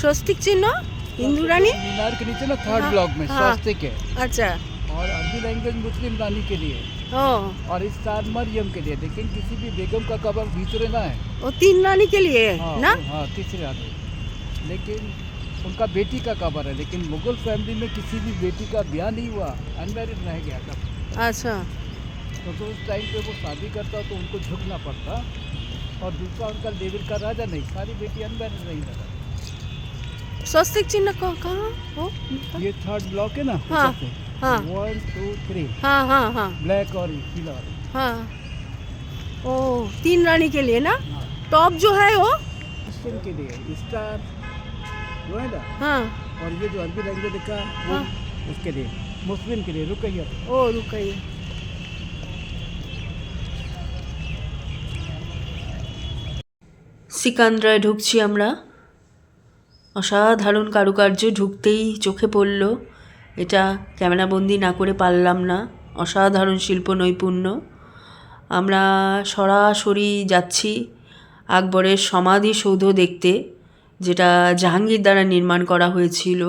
स्वस्तिक चिन्ह हिंदू रानी मीनार के नीचे ना थर्ड हाँ, ब्लॉक में हाँ। स्वस्तिक है। अच्छा और अरबी लैंग्वेज मुस्लिम रानी के लिए ओ और इस स्टार मरियम के लिए, लेकिन किसी भी बेगम का कबर भीतरे ना है। वो 3 रानी के लिए है हाँ ना। हाँ, तीसरे आदमी, लेकिन उनका बेटी का कबर है। लेकिन मुगल फैमिली में किसी भी बेटी का ब्याह नहीं हुआ, अनमैरिड रह गया था। अच्छा तो उस टाइम पे वो शादी करता तो उनको झुकना पड़ता। और दूसरा उनका लेवल का राजा नहीं, सारी बेटी अनमैरिड रही था। स्वस्तिक चिन्ह कहाँ हो। ये थर्ड ब्लॉक है ना, हाँ, ऊपर से। हाँ। 1 2 3 हाँ हाँ हाँ ब्लैक और पीला। हाँ ओ 3 रानी के लिए ना। हाँ, टॉप जो है वो क्रिश्चियन के लिए स्टार वो है ना। हाँ और ये जो अरबी लैंग्वेज का वो हाँ। उसके लिए, मुस्लिम के लिए रुकैया। ও রুকাইয়া সিকান্দ্রায় ঢুকছি আমরা। অসাধারণ কারুকার্য, ঢুকতেই চোখে পড়ল। এটা ক্যামেরাবন্দি না করে পারলাম না। অসাধারণ শিল্প নৈপুণ্য। আমরা সরাসরি যাচ্ছি আকবরের সমাধিসৌধ দেখতে, যেটা জাহাঙ্গীর দ্বারা নির্মাণ করা হয়েছিল।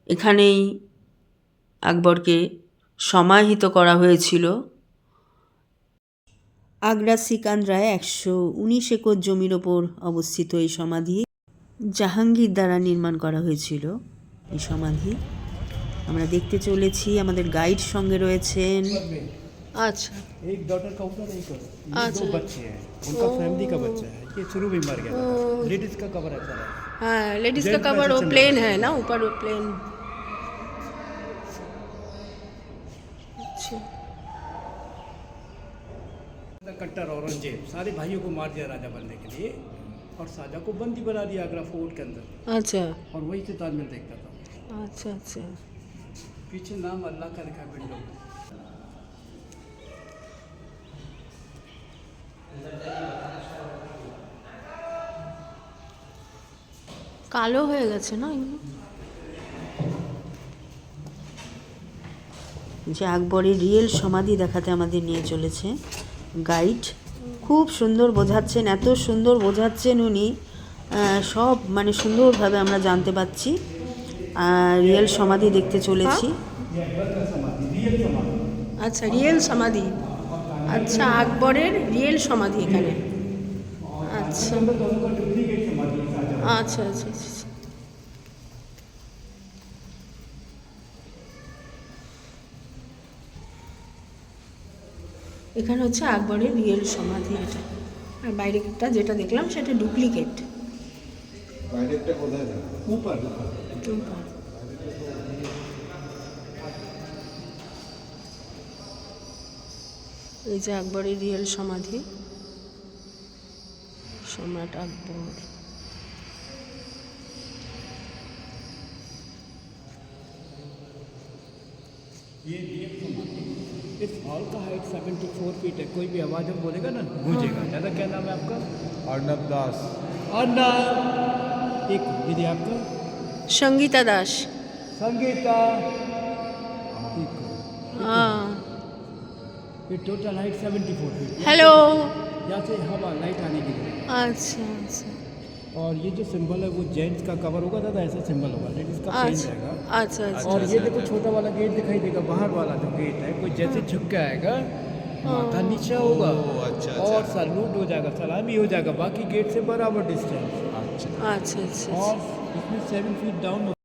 এখানেই আকবরকে সমাহিত করা হয়েছিল। আগ্রা সিকান্দ্রায় 119 একর জমির ওপর অবস্থিত এই সমাধি। জাহাঙ্গীর দ্বারা নির্মাণ করা হয়েছিল এই সমাধি। আমরা দেখতে চলেছি, আমাদের গাইড সঙ্গে রয়েছেন। আচ্ছা एक डॉटर का ऊपर एक और ये अच्छा। 2 बच्चे हैं, उनका फैमिली का बच्चा है। ये शुरू में मर गया था। लेडीज का कवर अच्छा है। हाँ लेडीज का Gents का कवर वो section प्लेन है। है ना, ऊपर वो प्लेन। अच्छा कट्टर औरंगजेब सारे भाइयों को मार दिया राजा बनने के लिए, और शाहजहाँ को बंदी बना दिया आगरा फोर्ट के अंदर। अच्छा और वही से ताजमहल देखता था। अच्छा अच्छा पीछे नाम अल्लाह का लिखा है विंडो में। কালো হয়ে গেছে না এগুলো? যে আকবরের রিয়েল সমাধি দেখাতে আমাদের নিয়ে চলেছে গাইড। খুব সুন্দর বোঝাচ্ছেন, এত সুন্দর বোঝাচ্ছেন উনি, সব মানে সুন্দরভাবে আমরা জানতে পাচ্ছি। রিয়েল সমাধি দেখতে চলেছি। আচ্ছা রিয়েল সমাধি। আচ্ছা আকবরের রিয়েল সমাধি এখানে। আচ্ছা আচ্ছা আচ্ছা আচ্ছা এখানে হচ্ছে আকবরের রিয়েল সমাধি এটা। আর বাইরেটা যেটা দেখলাম সেটা ডুপ্লিকেট। বাইরেরটা কোথায় থাকে? ऊपर এই যে আকবরের রিয়েল সমাধি, সম্রাট আকবর। इस हॉल का हाइट 74 फीट है। कोई भी आवाज़ में बोलेगा ना गूंजेगा ज़्यादा। क्या नाम है आपका? अर्णब दास। और नाम एक दीदी आपका? সঙ্গীতা দাস। संगीता। एक हाँ ये टोटल हाइट 74 फीट। हेलो। यहाँ से हवा लाइट आने के लिए। अच्छा अच्छा और ये जो सिंबल है वो जेंट्स का कवर होगा, दादा ऐसा सिंबल होगा, लेडीज का प्लेन अच्छा रहेगा। अच्छा अच्छा और ये देखो छोटा वाला गेट दिखाई देगा, बाहर वाला जो गेट है, कोई जैसे झुक के आएगा माथा नीचे होगा। अच्छा, और सैल्यूट हो जाएगा, सलामी हो जाएगा, बाकी गेट से बराबर डिस्टेंस। अच्छा अच्छा और इसमें 7 फीट डाउन